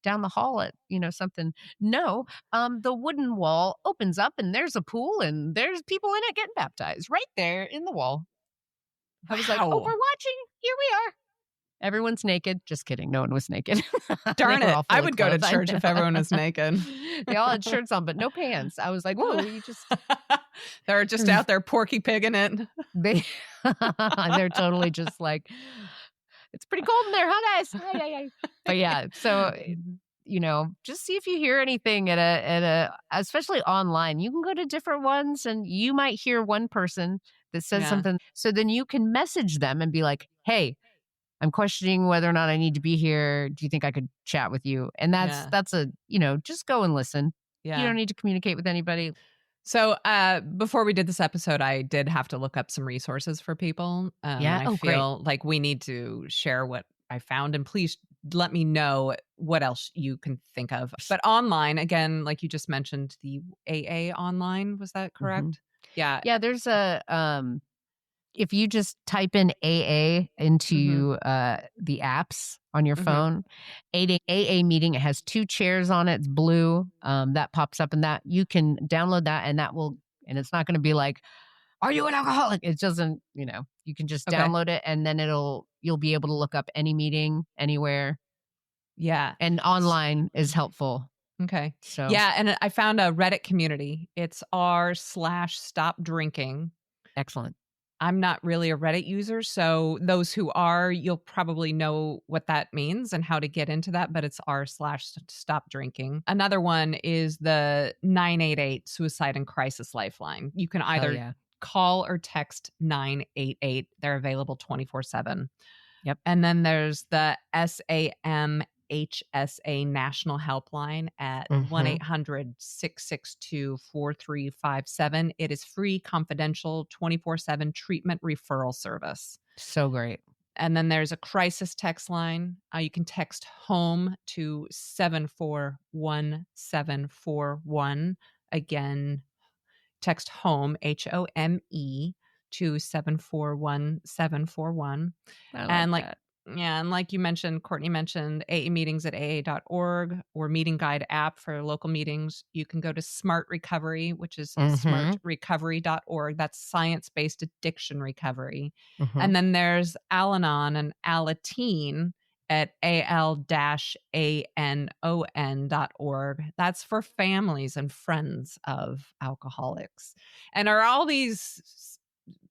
down the hall at something." No, the wooden wall opens up and there's a pool and there's people in it getting baptized right there in the wall. I was like, "Oh, we're Wow. watching. Here we are." Everyone's naked. Just kidding. No one was naked. They Darn were it. all I fully would go to clothed. I church if everyone was know. naked. They all had shirts on, but no pants. I was like, "Whoa, you just." They're just out there porky pigging it. They they're totally just like, "It's pretty cold in there, huh, guys?" Ay, ay, ay. But yeah, so just see if you hear anything at a especially online. You can go to different ones and you might hear one person that says Yeah. something. So then you can message them and be like, "Hey, I'm questioning whether or not I need to be here. Do you think I could chat with you?" And Yeah. that's just go and listen. You Yeah. don't need to communicate with anybody. So, before we did this episode, I did have to look up some resources for people, and Yeah. I Oh, great. feel like we need to share what I found, and please let me know what else you can think of. But online, again, like you just mentioned, the AA online, was that Hmm. correct? Yeah. Yeah. There's if you just type in AA Mhm. into the apps on your Mhm. phone, AA meeting, it has 2 chairs on it. It's blue. That pops up and that you can download that and it's not going to be like, "Are you an alcoholic?" It doesn't, you can just Okay. download it and then you'll be able to look up any meeting anywhere Yeah. and S online is helpful. Okay. So Yeah, and I found a Reddit community. It's r/stop drinking. excellent. I'm not really a Reddit user, so those who are, you'll probably know what that means and how to get into that, but it's r/stop drinking. Another one is the 988 Suicide and Crisis Lifeline. You can Hell either yeah. call or text 988. They're available 24/7. Yep. And then there's the SAMHSA National Helpline at Mhm. 1-800-662-4357. It is free, confidential, 24/7 treatment referral service. So great. And then there's a crisis text line. You can text home to 741-741. Again, text home, HOME, to 741-741. I like And that. like you mentioned, Courtney mentioned AA meetings at AA.org or meeting guide app for local meetings. You can go to Smart Recovery, which is Mhm. smartrecovery.org. That's science-based addiction recovery. Mhm. And then there's Al-Anon and Alateen at al-anon.org. That's for families and friends of alcoholics. And are all these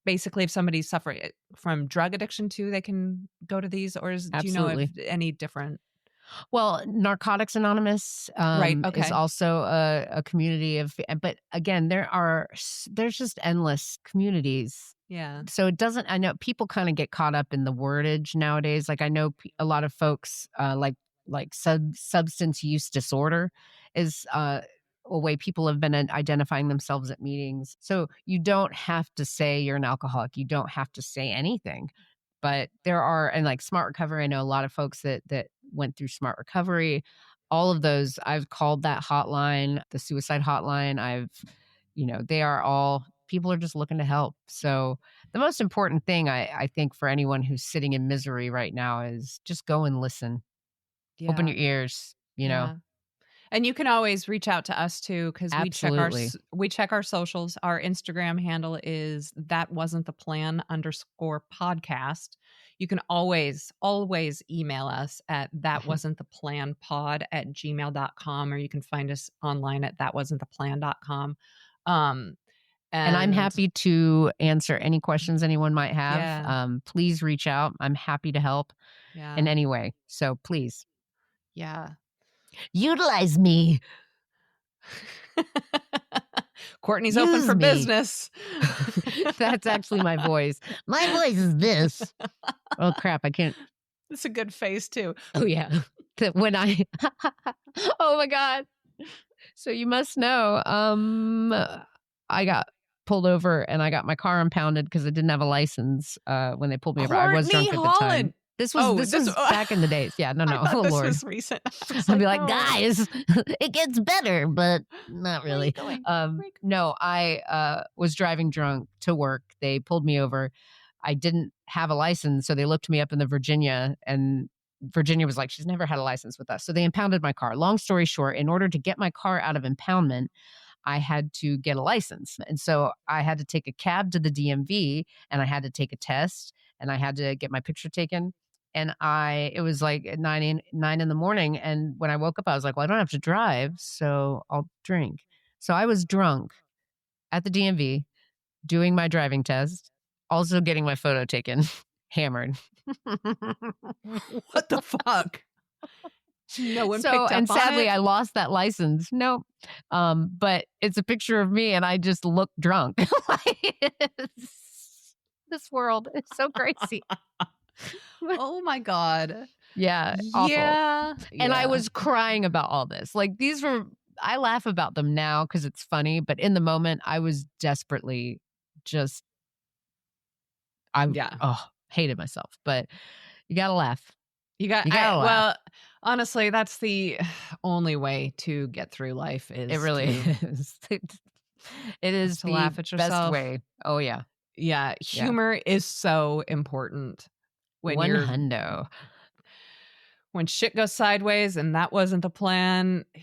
basically if somebody's suffering from drug addiction too, they can go to these, or do you know of Absolutely. any different? Well, Narcotics Anonymous Right, is okay. also a community of, but again, there's just endless communities. Yeah. So it doesn't. I know people kind of get caught up in the wordage nowadays. Like I know a lot of folks like substance use disorder is a way people have been identifying themselves at meetings. So you don't have to say you're an alcoholic. You don't have to say anything. But there are, and like Smart Recovery, I know a lot of folks that went through Smart Recovery. All of those, I've called that hotline, the suicide hotline. They are all people are just looking to help. So the most important thing I think for anyone who's sitting in misery right now is just go and listen. Open Yeah. your ears, Yeah. And you can always reach out to us too, because Absolutely. we check our socials. Our Instagram handle is that wasn't the plan _podcast. You can always email us at that Mhm. wasn't the plan pod@gmail.com, or you can find us online at thatwasn'ttheplan.com. Um, And I'm and happy to answer any questions anyone might have. yeah, Please reach out. I'm happy to help in yeah, any way. So please yeah. utilize me. Courtney's open Use for me. business. That's actually my voice. My voice is this. Oh crap, I can't. It's a good face too. Oh yeah. When I Oh my god. So you must know I got pulled over and I got my car impounded because I didn't have a license when they pulled me over. I was Courtney drunk at the time. Holland. This was Oh, this this was back in the days. Yeah, no, I no. thought Oh this Lord. was recent. I was I'd be like, like, "Oh, guys, it gets better, but not where are you really. going? Where are you No, I was driving drunk to work. They pulled me over. I didn't have a license, so they looked me up in the Virginia, and Virginia was like, she's never had a license with us. So they impounded my car. Long story short, in order to get my car out of impoundment, I had to get a license. And so I had to take a cab to the DMV and I had to take a test and I had to get my picture taken. And it was like at 9 in the morning. And when I woke up, I was like, well, I don't have to drive, so I'll drink. So I was drunk at the DMV doing my driving test, also getting my photo taken, hammered. what the fuck?" No one So, picked up and on sadly, it? I lost that license. Nope. But it's a picture of me and I just look drunk. This world is so crazy. Oh my god. Yeah, awful. Yeah, And I yeah, was crying about all this. Like I laugh about them now because it's funny, but in the moment, I was desperately just, yeah. hated myself. But you gotta laugh. You got You I gotta laugh. well, honestly, that's the only way to get through life It really is. It is is to the laugh at best yourself. way. Oh, yeah. Yeah, Yeah. humor is so important when One you're hundo. when shit goes sideways and that wasn't the plan. Yeah,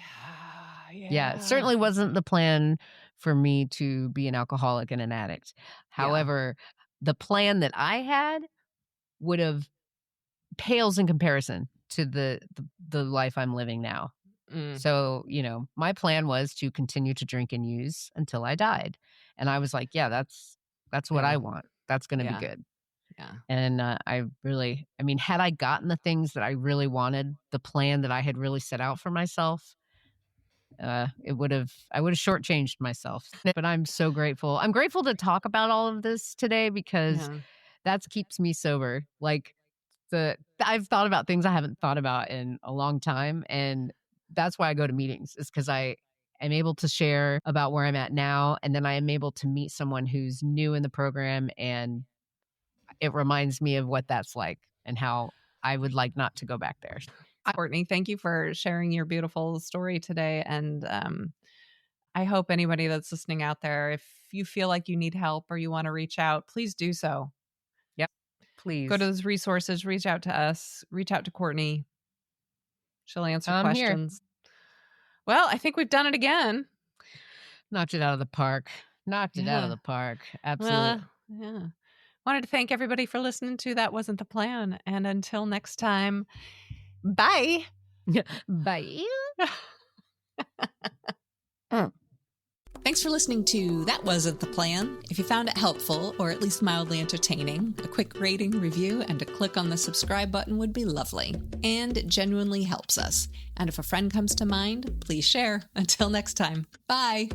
it Yeah. certainly wasn't the plan for me to be an alcoholic and an addict. Yeah. However, the plan that I had would have pales in comparison to the life I'm living now. Mm, So, my plan was to continue to drink and use until I died. And I was like, yeah, that's what yeah. I want. That's gonna be Yeah. good. Yeah. And, I mean, had I gotten the things that I really wanted, the plan that I had really set out for myself, I would've shortchanged myself. But I'm so grateful. I'm grateful to talk about all of this today because Yeah. that keeps me sober. Like, I've thought about things I haven't thought about in a long time, and that's why I go to meetings, is because I am able to share about where I'm at now, and then I am able to meet someone who's new in the program, and it reminds me of what that's like and how I would like not to go back there. Courtney, thank you for sharing your beautiful story today. And I hope anybody that's listening out there, if you feel like you need help or you want to reach out, please do so. Yep. Go to Please. those resources, reach out to us, reach out to Courtney. She'll answer I'm here. questions. Well, I think we've done it again. Knocked it out of the park. Knocked it out of Yeah. the park. Absolutely. Well, yeah. Wanted to thank everybody for listening to That Wasn't the Plan. And until next time, bye. Bye. Thanks for listening to That Wasn't the Plan. If you found it helpful, or at least mildly entertaining, a quick rating, review, and a click on the subscribe button would be lovely. And it genuinely helps us. And if a friend comes to mind, please share. Until next time, bye.